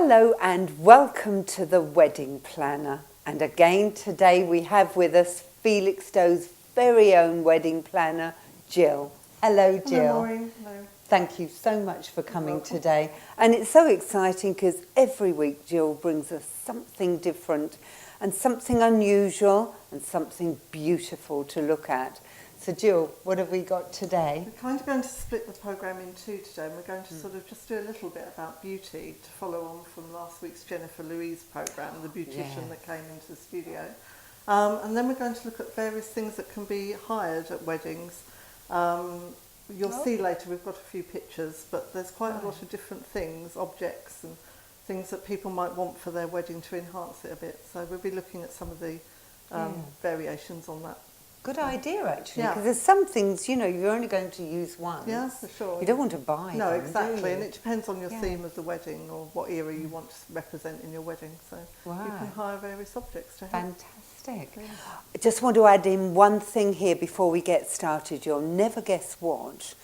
Hello and welcome to the Wedding Planner. And again today we have with us Felixstowe's very own wedding planner, Gill. Hello, Gill. Hello, Maureen. Hello. Thank you so much for coming today. And it's so exciting because every week Gill brings us something different and something unusual and something beautiful to look at. So Gill, what have we got today? We're kind of going to split the programme in two today, and we're going to sort of just do a little bit about beauty to follow on from last week's Jennifer Louise programme, the beautician that came into the studio. And then we're going to look at various things that can be hired at weddings. You'll see later we've got a few pictures, but there's quite a lot of different things, objects and things that people might want for their wedding to enhance it a bit. So we'll be looking at some of the variations on that. Good idea, actually, because Yeah. there's some things, you know, you're only going to use once. Yeah, for sure. You don't want to buy No, them, exactly, do you? and it depends on your theme of the wedding or what era you want to represent in your wedding. So you can hire various objects to help. Fantastic. Yeah. I just want to add in one thing here before we get started. You'll never guess what.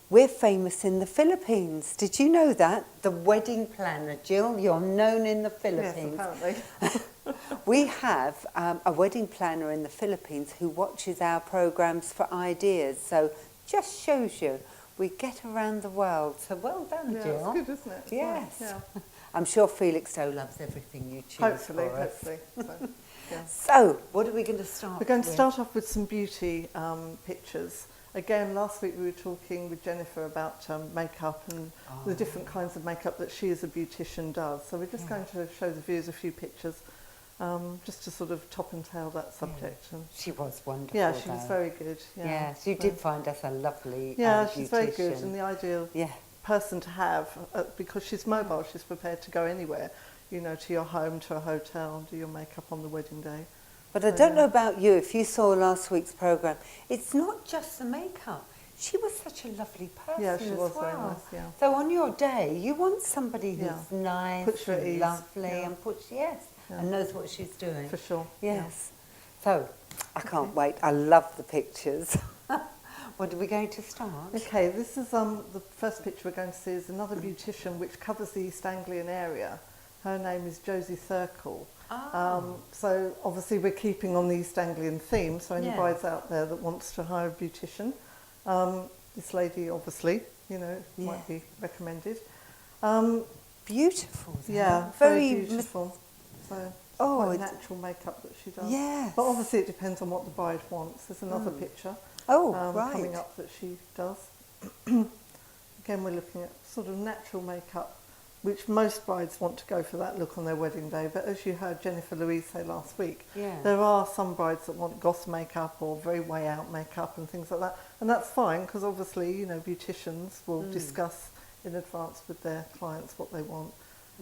We're famous in the Philippines. Did you know that? The wedding planner, Gill, you're known in the Philippines. Yes, apparently. We have a wedding planner in the Philippines who watches our programs for ideas. So just shows you we get around the world. So well done, Yeah, Gill. it's good, isn't it? It's Yes. nice, yeah. I'm sure Felixstowe loves everything you choose Hopefully, for us. hopefully. So, yeah. So, what are we going to start We're going to with? start off with some beauty pictures. Again, last week we were talking with Jennifer about makeup and the different kinds of makeup that she as a beautician does. So we're just going to show the viewers a few pictures just to sort of top and tail that subject. And She was wonderful. yeah, she was though. very good. Yeah, Yes, you did find us a lovely Yeah, she's very beautician. good and the ideal person to have because she's mobile. She's prepared to go anywhere, you know, to your home, to a hotel, do your makeup on the wedding day. But I don't know about you, if you saw last week's programme, it's not just the makeup. She was such a lovely person Yeah, she was as well. very nice, yeah. So on your day, you want somebody who's nice Puts you at and ease, lovely yeah. and puts, and knows what she's doing. For sure. Yes. So, I can't wait. I love the pictures. What are we going to start? Okay, this is the first picture we're going to see is another beautician which covers the East Anglian area. Her name is Josie Thirkle. So obviously we're keeping on the East Anglian theme, so any brides out there that wants to hire a beautician, this lady obviously, you know, might be recommended. Beautiful. Though. Yeah, very beautiful. So quite natural makeup that she does. Yes. But obviously it depends on what the bride wants. There's another picture coming up that she does. Again, we're looking at sort of natural makeup, which most brides want to go for that look on their wedding day. But as you heard Jennifer Louise say last week, there are some brides that want goth makeup or very way out makeup and things like that. And that's fine because obviously, you know, beauticians will discuss in advance with their clients what they want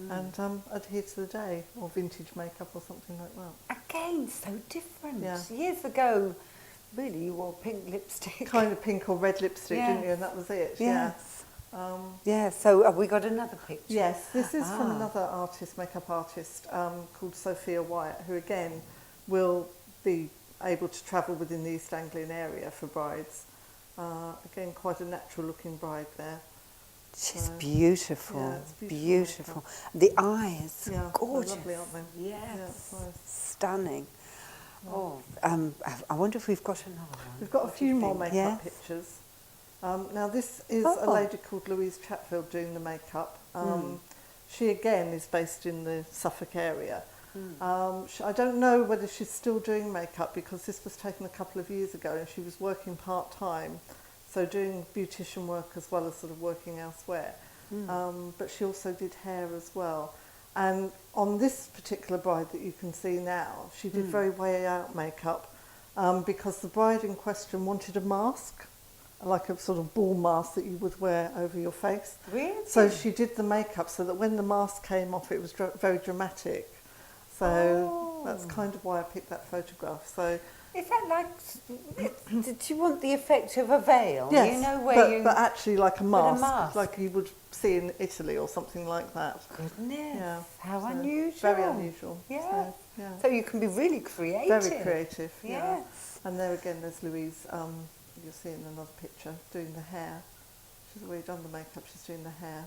and adhere to the day, or vintage makeup or something like that. Again, so different. Yeah. Years ago, really, you wore pink lipstick. Kind of pink or red lipstick, didn't you? And that was it. Yes. Yeah. So have we got another picture? Yes, this is from another artist, makeup artist, called Sophia Wyatt, who again will be able to travel within the East Anglian area for brides. Again, quite a natural looking bride there. She's beautiful. Yeah, it's beautiful. The eyes, gorgeous. They're lovely, aren't they? Yes. Yeah, it's nice. Stunning. Oh, I wonder if we've got another one. We've got a few more makeup pictures. Now this is a lady called Louise Chatfield doing the makeup. She again is based in the Suffolk area. I don't know whether she's still doing makeup because this was taken a couple of years ago and she was working part-time, so doing beautician work as well as sort of working elsewhere. But she also did hair as well. And on this particular bride that you can see now, she did very way out makeup because the bride in question wanted a mask, like a sort of ball mask that you would wear over your face. Really? So she did the makeup so that when the mask came off, it was very dramatic. So that's kind of why I picked that photograph. So is that like? Did you want the effect of a veil? yes, You know where but actually like a mask, mask, like you would see in Italy or something like that. Goodness, Yeah. how So unusual! Very unusual. Yeah. So, So you can be really creative. very creative. Yeah. Yes. And there again, there's Louise. You'll see in another picture doing the hair. She's already done the makeup. She's doing the hair.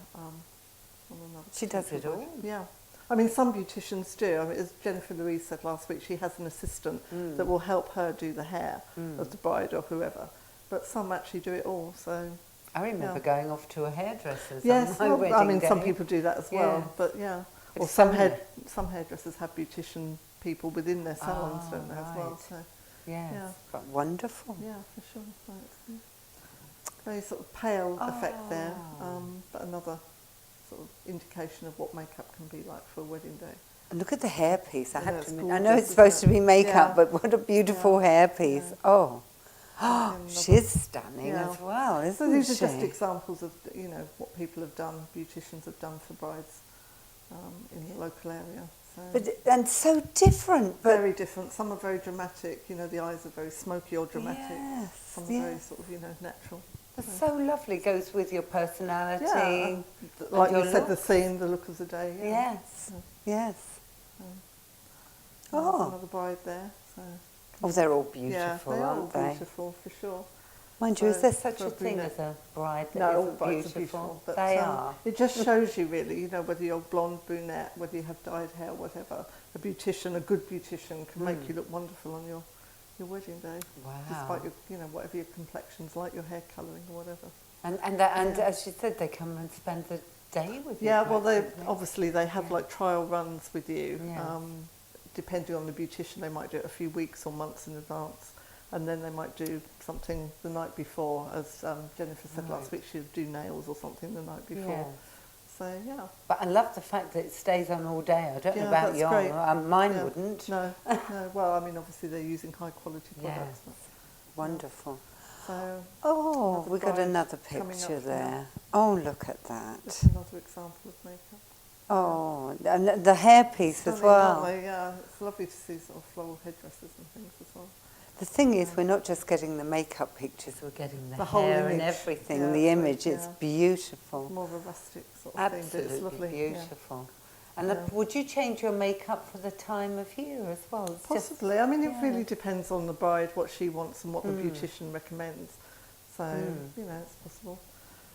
on another. She does it all. Yeah. I mean, some beauticians do. I mean, as Jennifer Louise said last week, she has an assistant that will help her do the hair of the bride or whoever. But some actually do it all. So I remember going off to a hairdresser's yes, on my wedding I mean, day. some people do that as well. Yes. But yeah, But or some hairdressers have beautician people within their salons, don't they, as well? So yes, yeah. but wonderful. Yeah, for sure. So it's very sort of pale effect there, but another sort of indication of what makeup can be like for a wedding day. And look at the hairpiece. I Yeah, have it's to admit, I gorgeous, know it's isn't supposed it? to be makeup, Yeah. but what a beautiful hairpiece. Yeah. Oh, Another- she's stunning Yeah. as well, isn't So these she? are just examples of, you know, what people have done, beauticians have done for brides in the local area. So And so different. But very different. Some are very dramatic. You know, the eyes are very smoky or dramatic. Yes, Some are very sort of, you know, natural. it's so lovely. Goes with your personality. Yeah, and like your you said, the looks. theme, the look of the day. Yeah. Yes, yes. There's Oh. another bride there. So. Oh, they're all beautiful, yeah, they aren't are all they? beautiful for sure. Mind you, is So, there such for a a thing brunette- as a bride that No, all isn't brides are beautiful? but They are. it just shows you really, you know, whether you're blonde, brunette, whether you have dyed hair, whatever. A beautician, a good beautician, can make you look wonderful on your wedding day. Wow. Despite your, you know, whatever your complexions like, your hair colouring or whatever. And Yeah. as you said, they come and spend the day with you. Yeah, well, they practically. obviously they have like trial runs with you. Yeah. Depending on the beautician, they might do it a few weeks or months in advance, and then they might do something the night before. As Jennifer said last week, she'd do nails or something the night before. Yes. So yeah. But I love the fact that it stays on all day. I don't know Yeah, about that's yours. great. Mine Yeah. wouldn't. No, no. Well, I mean, obviously they're using high quality products. Yes. Wonderful. So Oh, Another we got bride another coming picture up there. now. Oh, look at that. just another example of makeup. Oh, and the hairpiece as Stunning, well. aren't they? Yeah, it's lovely to see sort of floral headdresses and things as well. The thing is, we're not just getting the makeup pictures, we're getting the The whole hair and image. everything, Yeah, the it's image. like, It's yeah. beautiful. More of a rustic sort of thing, but Absolutely it's lovely. Yeah. beautiful. And Yeah. would you change your makeup for the time of year as well? It's just- Possibly. I mean, it yeah. really depends on the bride, what she wants and what the Mm. beautician recommends. So, Mm. you know, it's possible.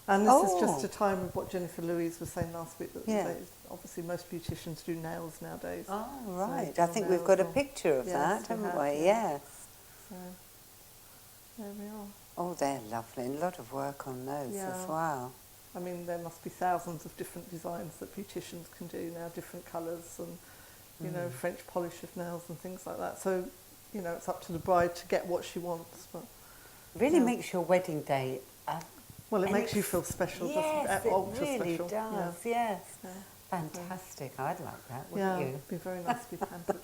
And this is just Oh. a time of what Jennifer Louise was saying last week, that Yeah. obviously most beauticians do nails nowadays. Oh, right. So I think we've got a nails or- picture of Yes, that, we haven't have, we? yeah. Yes. So, there we are. Oh, they're lovely. And a lot of work on those Yeah. as well. I mean, there must be thousands of different designs that beauticians can do now, different colours and, you know, French polish of nails and things like that. So, you know, it's up to the bride to get what she wants. But Really Yeah. makes your wedding day. well, it And makes you it's- feel special, Yes, doesn't it? it Ultra really special. does. Yes. Yeah. Fantastic. I'd like that, Yeah, wouldn't you? it'd be very nice to be pampered.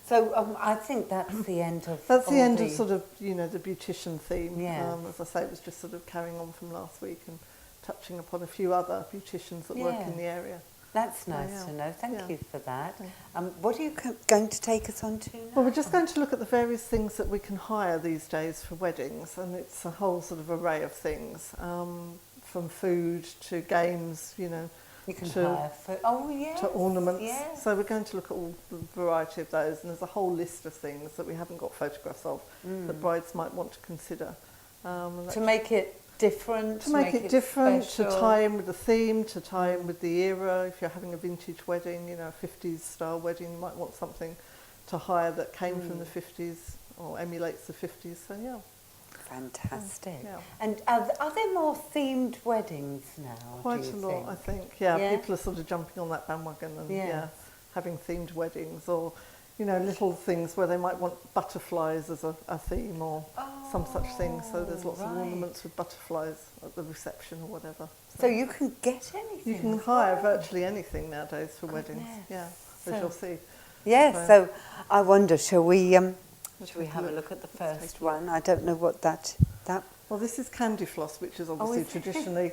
So I think that's the end of. That's the all end of sort of, you know, the beautician theme. Yeah. As I say, it was just sort of carrying on from last week and touching upon a few other beauticians that work Yeah. in the area. That's nice yeah. to know. Thank Yeah. you for that. Yeah. What are you going to take us on to now? Well, we're just going to look at the various things that we can hire these days for weddings, and it's a whole sort of array of things, from food to games, you know, You can to- hire for. Oh yes. to ornaments. Yes. So we're going to look at all the variety of those, and there's a whole list of things that we haven't got photographs of that brides might want to consider. And To make it different. to make it different, special. to tie in with the theme, to tie in with the era. If you're having a vintage wedding, you know, a 50s style wedding, you might want something to hire that came from the 50s or emulates the 50s. So yeah. Fantastic. Yeah. And are there more themed weddings now? Quite do a you lot, think? I think. Yeah, Yeah? people are sort of jumping on that bandwagon and Yes. having themed weddings, or, you know, little things where they might want butterflies as a theme or some such thing. So there's lots of right. ornaments with butterflies at the reception or whatever. So you can get anything. You can as hire well. virtually anything nowadays for weddings. Goodness. Yeah, So- as you'll see. Yes. So I wonder, shall we take have a a look. look at the Let's first take a look. one? I don't know what that. Well, this is candy floss, which is obviously is it? traditionally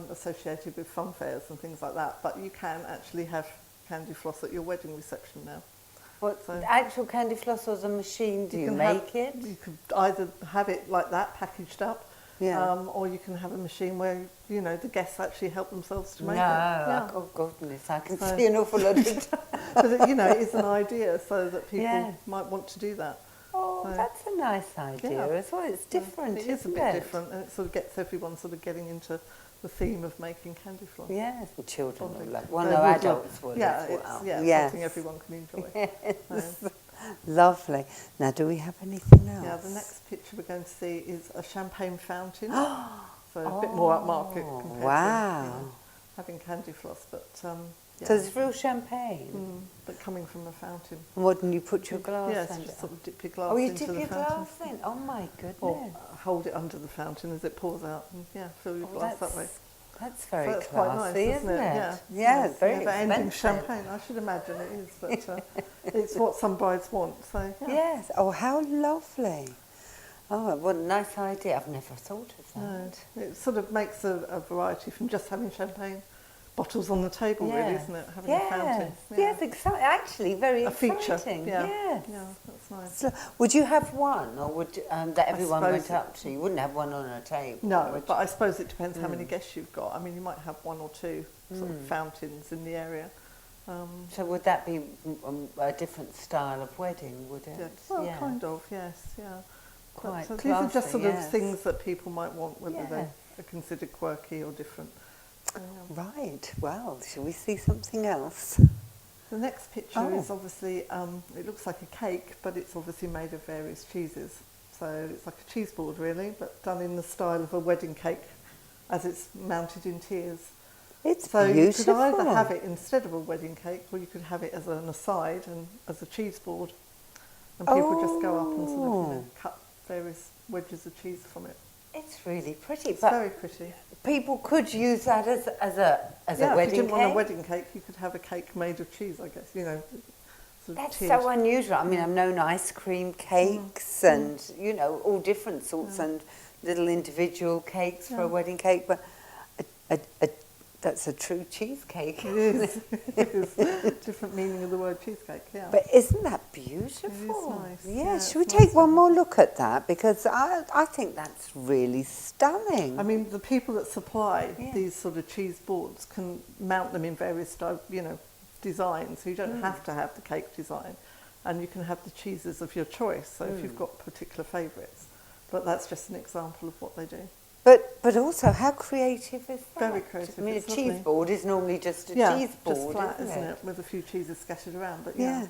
associated with fun fairs and things like that. But you can actually have candy floss at your wedding reception now. What, So- the actual candy floss or the machine? Do you can make have, it? You could either have it like that, packaged up, Yeah. or you can have a machine where, you know, the guests actually help themselves to No, make it. Yeah. oh goodness, I can So- see an awful lot of. But, you know, it is an idea so that people Yes. might want to do that. Oh, So- that's a nice idea Yeah. as well. It's different, It is a isn't bit it? different, and it sort of gets everyone sort of getting into the theme of making candy floss. Yes, and children will Bonding. love. Well, They no, would adults love- will yeah, as well. it's Yes. something everyone can enjoy. Yes. So, Lovely. Now, do we have anything else? yeah, the next picture we're going to see is a champagne fountain. So a bit more upmarket compared to having candy floss, but yeah. So it's real champagne. But coming from a fountain. And what, and you put your glass Yes, under just it? sort of dip your glass Oh, you into dip the your fountain. glass in? Oh my goodness. Or hold it under the fountain as it pours out and fill your glass that way. That's very So that's classy, quite nice, isn't it? Yeah, Yeah, it's very but ending expensive. champagne, I should imagine it is, but it's what some brides want. So yeah. Yes. Oh, how lovely. Oh, what a nice idea. I've never thought of No, that. it sort of makes a variety from just having champagne bottles on the table, really, isn't it? Having a fountain. Yes, exciting. Actually, very A feature. exciting. Yeah. Yes. Yeah, that's nice. So, would you have one, or would that everyone went suppose up to? You wouldn't have one on a table. No, would but I suppose it depends how many guests you've got. I mean, you might have one or two sort of fountains in the area. So would that be a different style of wedding, would it? Yeah. Well, kind of, yes, yeah. Quite But, these are just classy, sort of things that people might want, whether Yeah. they are considered quirky or different. So, yeah. Right. Well, shall we see something else? The next picture is obviously, it looks like a cake, but it's obviously made of various cheeses. So it's like a cheese board, really, but done in the style of a wedding cake, as it's mounted in tiers. It's So beautiful. you could either have it instead of a wedding cake, or you could have it as an aside and as a cheese board. And people just go up and sort of cut various wedges of cheese from it. It's really pretty. It's but very pretty. people could use that as a If wedding you didn't cake. want a wedding cake, you could have a cake made of cheese, I guess. You know, sort of That's tiered. so unusual. I mean, I've known ice cream cakes and, all different sorts and little individual cakes for a wedding cake, but that's a true cheesecake. It is. It is. Different meaning of the word cheesecake, yeah. But isn't that beautiful? It is nice. Yeah, Yeah, should we it's take nice. one more look at that? Because I think that's really stunning. I mean, the people that supply these sort of cheese boards can mount them in various, designs. So you don't have to have the cake design, and you can have the cheeses of your choice. So if you've got particular favourites, but that's just an example of what they do. But also, how creative is that? Very creative. I mean, It's a cheese lovely. board is normally just a cheese board, just flat, isn't it? With a few cheeses scattered around. But Yes.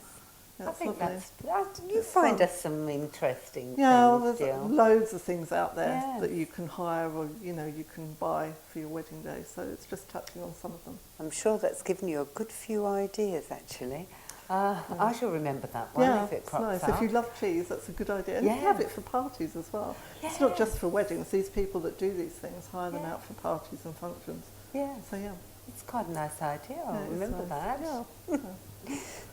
yeah, I it's think lovely. you It's find fun. us some interesting Yeah, well, things, there's Jill. loads of things out there Yes. that you can hire or you can buy for your wedding day. So it's just touching on some of them. I'm sure that's given you a good few ideas, actually. I shall remember that one Yeah, if it it's crops nice. up. If you love cheese, that's a good idea. And you can Yeah. have it for parties as well. It's not just for weddings. These people that do these things hire them out for parties and functions. Yeah, So yeah, it's quite a nice idea. I'll yeah, it's remember nice. that. Yeah.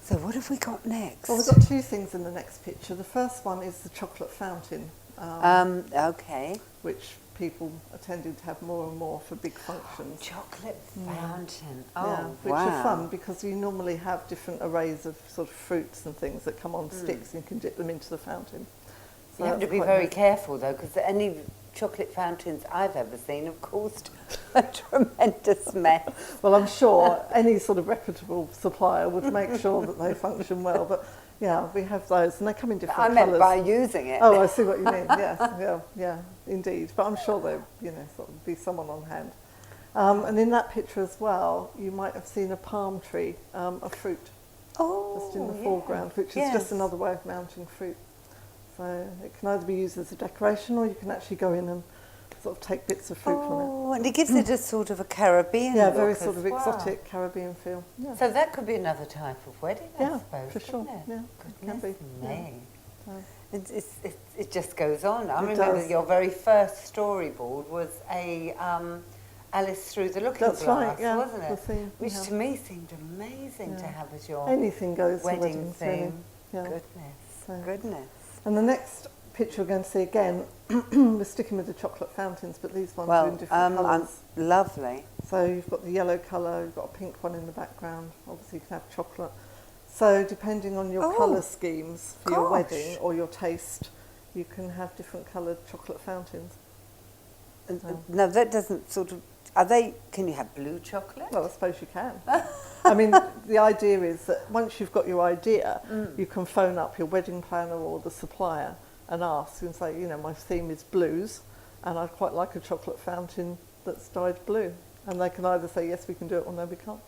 So what have we got next? Well, we've got two things in the next picture. The first one is the chocolate fountain, Okay. which people are tending to have more and more for big functions. Chocolate fountain. Oh, Yeah, which wow. are fun because you normally have different arrays of sort of fruits and things that come on sticks, and you can dip them into the fountain. So You have to that's be quite very nice. careful, though, because any chocolate fountains I've ever seen have caused a tremendous mess. Well, I'm sure any sort of reputable supplier would make sure that they function well. But yeah, we have those, and they come in different I colours. meant by using it. Oh, I see what you mean. Yes, yeah, indeed. But I'm sure there, sort of be someone on hand. And in that picture as well, you might have seen a palm tree, a fruit, just in the foreground, which is just another way of mounting fruit. So it can either be used as a decoration, or you can actually go in and sort of take bits of fruit from it. Oh, and it gives it a sort of a Caribbean Yeah, look very as sort of well. exotic Caribbean feel. Yeah, So that could be another type of wedding, I yeah, suppose, for sure. couldn't it? Yeah, it can Goodness be. me. Yeah. It just goes on. I It remember does. your very first storyboard was a Alice Through the Looking That's Glass, right, yeah, wasn't the it? theme, Which yeah. to me seemed amazing to Yeah. have as your Anything goes for wedding weddings, really. theme. Yeah. Goodness, So- goodness. And the next picture we're going to see again, we're sticking with the chocolate fountains, but these ones are in different colours. Lovely. So you've got the yellow colour, you've got a pink one in the background. Obviously you can have chocolate. So depending on your colour schemes for your gosh. wedding or your taste, you can have different coloured chocolate fountains. No, that doesn't sort of. Can you have blue chocolate? Well, I suppose you can. I mean, the idea is that once you've got your idea, you can phone up your wedding planner or the supplier and ask and say, my theme is blues, and I'd quite like a chocolate fountain that's dyed blue, and they can either say yes, we can do it, or no, we can't.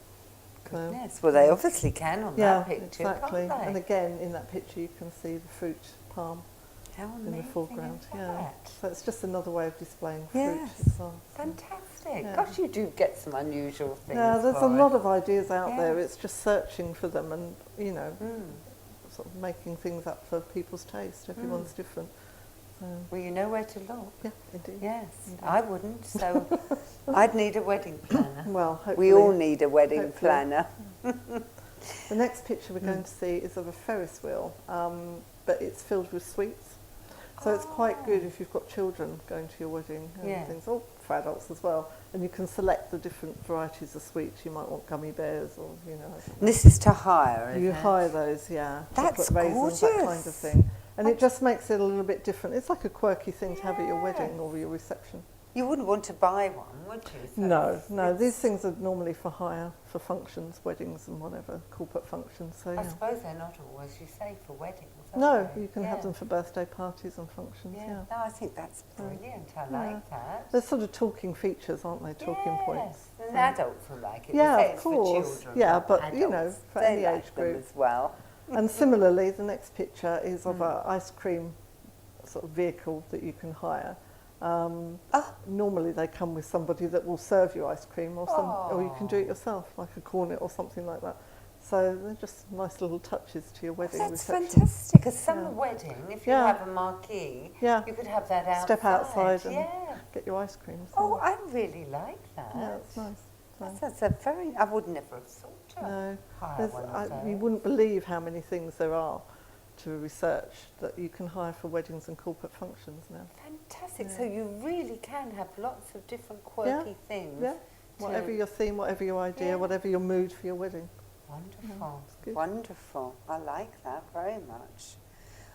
Goodness. Well, they obviously can on that picture, exactly. can't they? And again, in that picture, you can see the fruit palm How in amazing the foreground. is that? So it's just another way of displaying Yes. fruit as well. Fantastic. Yeah. Gosh, you do get some unusual things. Yeah, there's a for lot it. of ideas out there. Yes. It's just searching for them and, sort of making things up for people's taste. Everyone's different. So, Well, you know where to look. yeah, indeed. Yes, Indeed. I wouldn't, so I'd need a wedding planner. Well, hopefully. We all need a wedding hopefully. planner. The next picture we're going to see is of a Ferris wheel, but it's filled with sweets. So it's quite good if you've got children going to your wedding and things, or for adults as well. And you can select the different varieties of sweets. You might want gummy bears or, I don't know. And this is to hire, isn't You it? hire those, yeah. That's chocolate raisins, that kind of gorgeous. thing. And it just makes it a little bit different. It's like a quirky thing to have at your wedding or your reception. You wouldn't want to buy one, would you? So No. These things are normally for hire, for functions, weddings and whatever, corporate functions. So, I yeah. suppose they're not always, you say, for weddings. No, aren't they? you can have them for birthday parties and functions, yeah. No, I think that's brilliant. I like that. They're sort of talking features, aren't they? Talking points. And adults will like it. Yeah, We say of it's course. For children, Yeah, but, adults, for they any like age them group. as well. And similarly, the next picture is of an ice cream sort of vehicle that you can hire. Normally they come with somebody that will serve you ice cream or you can do it yourself, like a cornet or something like that. So they're just nice little touches to your wedding That's reception. fantastic. A summer wedding, if you have a marquee, you could have that outside. Step outside and get your ice cream. So Oh, I really like that. yeah, it's nice. So, That's a very, I would never have thought to no, hire one of those. you wouldn't believe how many things there are to research that you can hire for weddings and corporate functions now. Fantastic. So you really can have lots of different quirky things. Yeah, whatever your theme, whatever your idea, whatever your mood for your wedding. Wonderful. Good. Wonderful. I like that very much.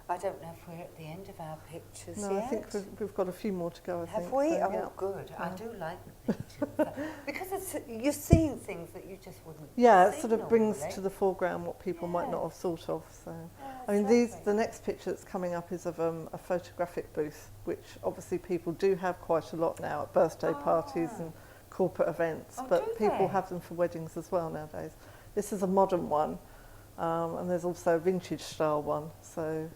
I don't know if we're at the end of our pictures No, yet. I think we've got a few more to go, I think. Have we? So, Oh, yeah. good. I do like the pictures. Because you're seeing things that you just wouldn't Yeah, it see sort of brings normally. to the foreground what people might not have thought of. So, Yeah, I mean, lovely. the next picture that's coming up is of a photographic booth, which obviously people do have quite a lot now at birthday parties and corporate events, Oh, but do people they? have them for weddings as well nowadays. This is a modern one, and there's also a vintage style one, so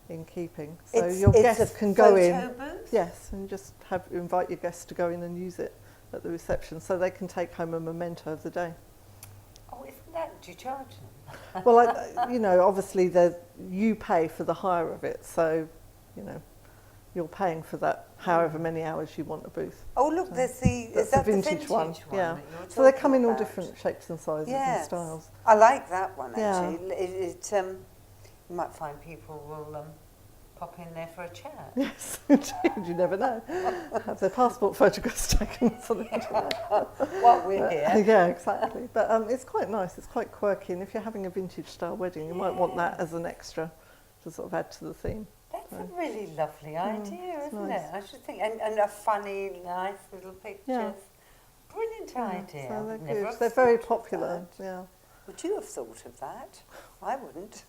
in keeping. So your guests can go in. Photo booth? Yes, and just invite your guests to go in and use it at the reception, so they can take home a memento of the day. Oh, isn't that? Do you charge them? Well, obviously you pay for the hire of it, so, you're paying for that however many hours you want a booth. Oh, look, So there's the, that's is that the vintage one? Yeah. that you were So they talking come in all about? different shapes and sizes Yes. and styles. I like that one, Yeah. actually. You might find people will pop in there for a chat. Yes, indeed, you never know. Have their passport photographs taken. While we're here. Yeah, exactly. But it's quite nice, it's quite quirky, and if you're having a vintage style wedding, you might want that as an extra to sort of add to the theme. That's a really lovely idea, it's isn't nice. it? I should think, and a funny, nice little pictures. Yeah. Brilliant idea. So they're Never good. have They're very thought of popular. that. Yeah. Would you have thought of that? I wouldn't.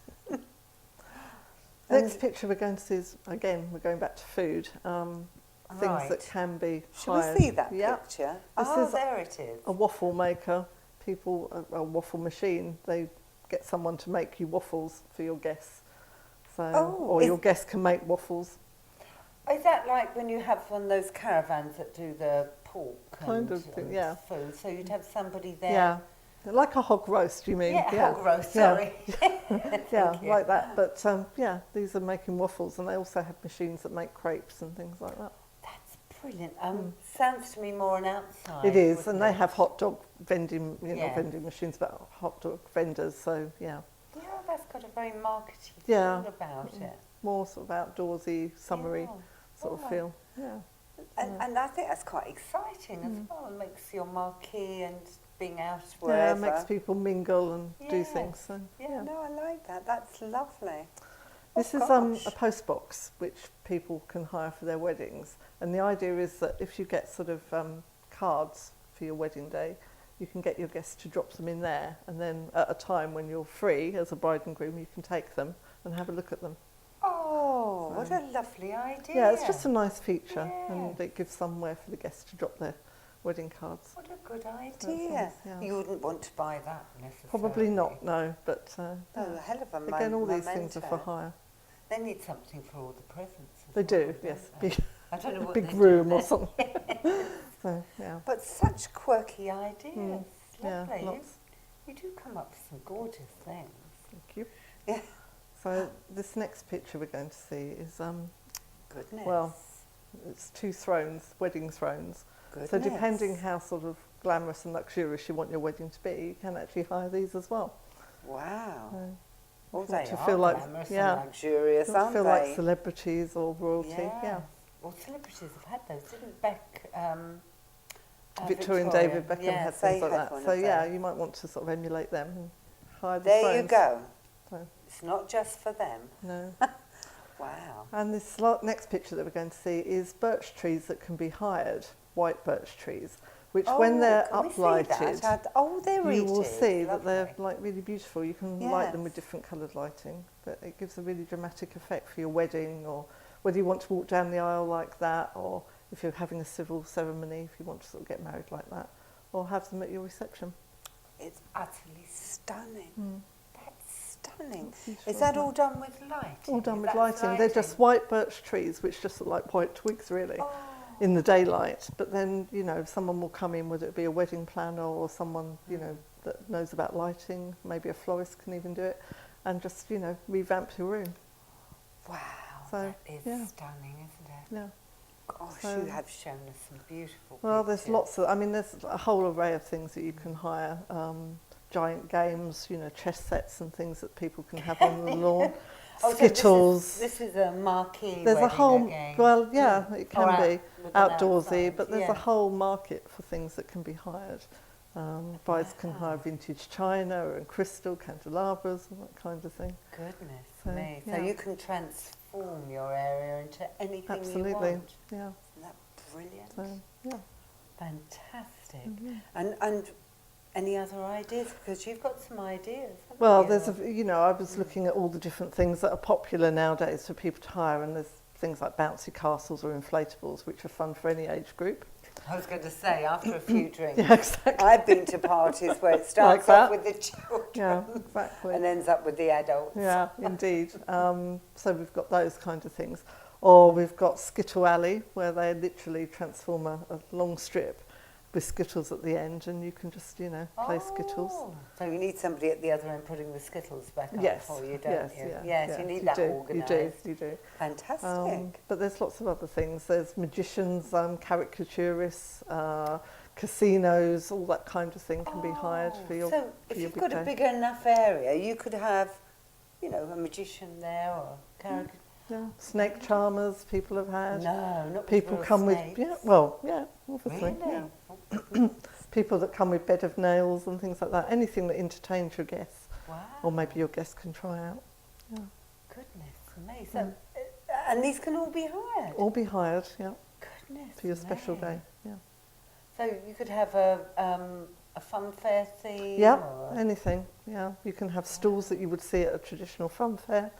Next picture we're going to see is, again, we're going back to food. Things that can be Shall hired. we see that Yeah. picture? This Oh, is there it is. A waffle maker. People, a waffle machine. They get someone to make you waffles for your guests. So, or your guests can make waffles. Is that like when you have one of those caravans that do the pork Kind of thing, yeah. food? So you'd have somebody there. Yeah. Like a hog roast, you mean? Yeah, hog roast, Yeah. sorry. Yeah, Thank you. like that. But these are making waffles, and they also have machines that make crepes and things like that. That's brilliant. Sounds to me more an outside. It is, wouldn't and they it? have hot dog vending, Yeah. vending machines, but hot dog vendors. So yeah, Yeah, that's got a very markety Yeah. feel about it. more sort of outdoorsy, summery Yeah. sort of Right. feel. Yeah. And I think that's quite exciting as well. It makes your marquee and being out Yeah, wherever. it makes people mingle and do Yes. things. So, Yeah, no, I like that. That's lovely. This Oh, is gosh. a post box which people can hire for their weddings, and the idea is that if you get sort of cards for your wedding day, you can get your guests to drop them in there, and then at a time when you're free as a bride and groom, you can take them and have a look at them. Oh, what a lovely idea. Yeah, it's just a nice feature, Yeah. and it gives somewhere for the guests to drop their wedding cards. What a good So idea. yeah. You wouldn't want to buy that necessarily. Probably not, no. But Oh, a hell of a again, all these memento. things are for hire. They need something for all the presents. They Well, do, yes. They? I don't know what Big they room do or there. something. So yeah. But such quirky ideas. Yeah, Lovely. lots. You do come up with some gorgeous things. Thank you. Yeah. So this next picture we're going to see is Goodness. well, it's 2 thrones, wedding thrones. Goodness. So depending how sort of glamorous and luxurious you want your wedding to be, you can actually hire these as well. Wow. So Well, if you want they to are feel like glamorous yeah, and luxurious, you want to aren't feel they? like celebrities or royalty. Yeah. Well, celebrities have had those, didn't Beck? Victoria and David Beckham yes, had they things like had that. one So of yeah, those. you might want to sort of emulate them and hire the There thrones. you go. So, It's not just for them. no. Wow. And this next picture that we're going to see is birch trees that can be hired, white birch trees, which when they're can we see uplighted, that? Oh, there it you will is. see that Lovely. they're like really beautiful. You can light them with Yes. different coloured lighting, but it gives a really dramatic effect for your wedding, or whether you want to walk down the aisle like that, or if you're having a civil ceremony, if you want to sort of get married like that, or have them at your reception. It's utterly stunning. Mm. That's stunning. Beautiful, Is that isn't it? all done with lighting? All done with That's lighting. They're just white birch trees, which just look like white twigs, really. Oh. In the daylight, but then, you know, someone will come in, whether it be a wedding planner or someone, you know, that knows about lighting, maybe a florist can even do it, and just, you know, revamp your room. Wow, So, that is yeah. stunning, isn't it? Yeah. Gosh, So- you have shown us some beautiful Well, there's pictures. lots of, I mean, there's a whole array of things that you can hire. Giant games, you know, chess sets and things that people can have on the lawn. Oh, so Skittles. this is a marquee There's a wedding whole, again. well, yeah, it Or can out- be with an outdoorsy, outside, but there's yeah. a whole market for things that can be hired. Brides can Wow. hire vintage china and crystal candelabras and that kind of thing. Goodness So, me. So yeah. you can transform your area into anything you Absolutely, want. yeah. Isn't that brilliant? So, yeah. Fantastic. Mhm. And any other ideas? Because you've got some ideas. haven't Well, you? there's you know, I was looking at all the different things that are popular nowadays for people to hire, and there's things like bouncy castles or inflatables, which are fun for any age group. I was going to say, after a few drinks, Yeah, exactly. I've been to parties where it starts Like off that. with the children Yeah, exactly. and ends up with the adults. Yeah, indeed. So we've got those kind of things. Or we've got Skittle Alley, where they literally transform a long strip with skittles at the end, and you can just, you know, play skittles. Oh, so you need somebody at the other end putting the skittles back Yes, up for you, don't yes, you? yeah, yes, yeah, you need you that do, organised. You do. Fantastic. But there's lots of other things. There's magicians, caricaturists, casinos, all that kind of thing can be hired for your. So for if your you've big got a day. big enough area, you could have, you know, a magician there or a caricature. Yeah, snake charmers people have had. No, not People with come snakes. with obviously. Really? Yeah. Oh, goodness. People that come with bed of nails and things like that. Anything that entertains your guests, Wow. or maybe your guests can try out. Yeah. Goodness me. So, and these can all be hired. Or be hired, yeah, Goodness for your special me. day. Yeah. So you could have a fun fair theme. Yeah, or anything. Yeah, you can have stalls that you would see at a traditional fun fair.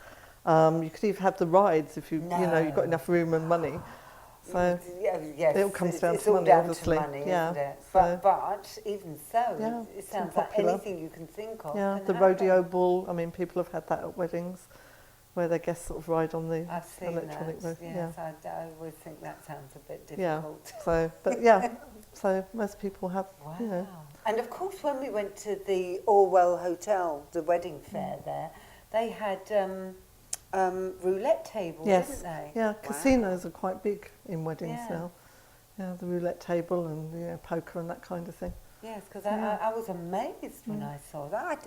You could even have the rides if you know you've got enough room and money. So yes, it all comes down it's to all money, down obviously. To money, Yeah, isn't it? so- But even so, Yeah, it it's sounds like popular. anything you can think of. yeah, can the happen. rodeo ball. I mean, people have had that at weddings, where their guests sort of ride on the I've seen electronic. that. Yeah. Yes, I always think that sounds a bit Yeah. difficult. So, but yeah, so most people have, Wow. you know. And of course, when we went to the Orwell Hotel, the wedding fair there, they had roulette tables, Yes. didn't they? Yeah, Wow. casinos are quite big in weddings Yeah. now. Yeah, the roulette table and poker and that kind of thing. Yes, because Yeah. I was amazed when I saw that.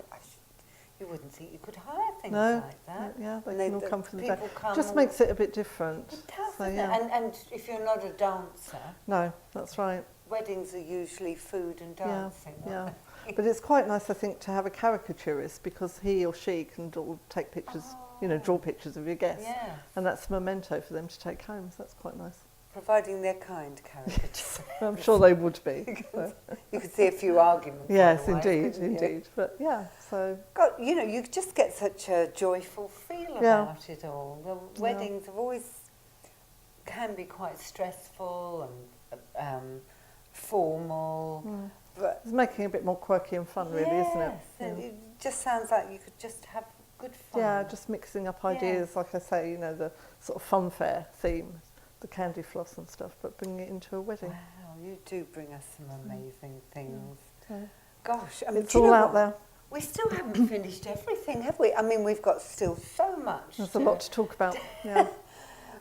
You wouldn't think you could hire things No, like that. yeah, they And can all come for the day. people come Just all- makes it a bit different. It does, So, doesn't yeah. it? And if you're not a dancer, No, that's right. weddings are usually food and dancing. Yeah, aren't yeah. But it's quite nice, I think, to have a caricaturist, because he or she can take pictures, draw pictures of your they? guests. Yeah, And that's a memento for them to take home, so that's quite nice. providing they're kind caricatures. I'm sure they would be. So. You could see a few arguments. Yes, otherwise, indeed, couldn't you? indeed. But yeah, so God, you just get such a joyful feel Yeah. about it all. The weddings have always can be quite stressful and formal. But It's making it a bit more quirky and fun, really, isn't it? Yes, it just sounds like you could just have good fun. Yeah, just mixing up ideas, like I say, you know, the sort of fun fair theme, the candy floss and stuff, but bringing it into a wedding. Wow, you do bring us some amazing things. So Gosh, I mean, it's do you all know out what? there. We still haven't finished everything, have we? I mean, we've got still so much. There's a lot to talk about. Yeah,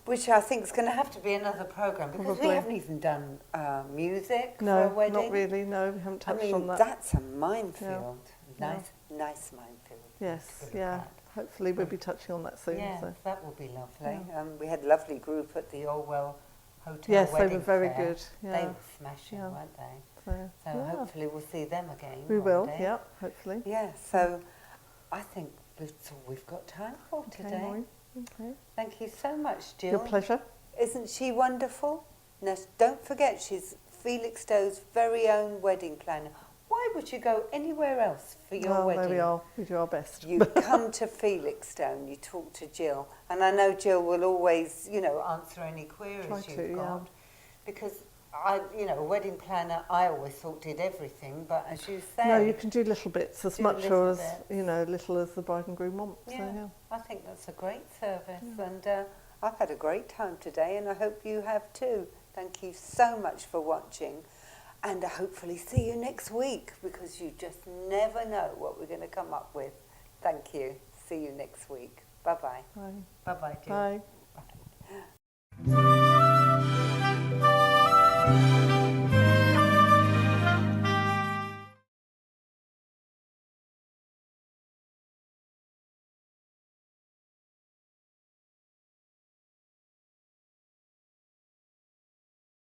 Which I think is going to have to be another programme, because we Probably. haven't even done music for a no, wedding. not really. No, we haven't I touched mean, on that. that's a minefield. Yeah. Nice minefield. Yes, to look yeah. at. Hopefully, we'll be touching on that soon. Yes, So. that will be lovely. We had a lovely group at the Orwell Hotel Yes, they wedding were very fair. good. They Yeah. were smashing, Yeah. weren't they? So, So yeah. hopefully we'll see them again. We one will. day. Yeah, hopefully. Yeah. So I think that's all we've got time for Okay, today. Maureen. Okay. Thank you so much, Jill. Your pleasure. Isn't she wonderful? Now, don't forget, she's Felixstowe's very own wedding planner. Why would you go anywhere else for your Well, wedding? there we are. We do our best. You come to Felixstowe and you talk to Jill. And I know Jill will always, you know, answer any queries Try you've to, got. yeah. Because, a wedding planner, I always thought did everything. But as you say... No, you can do little bits, as Do much little or as, bits. little as the bride and groom want. Yeah, So, yeah. I think that's a great service. And I've had a great time today, and I hope you have too. Thank you so much for watching. And I hopefully see you next week, because you just never know what we're going to come up with. Thank you. See you next week. Bye-bye. Bye. Bye-bye, Jill. Bye.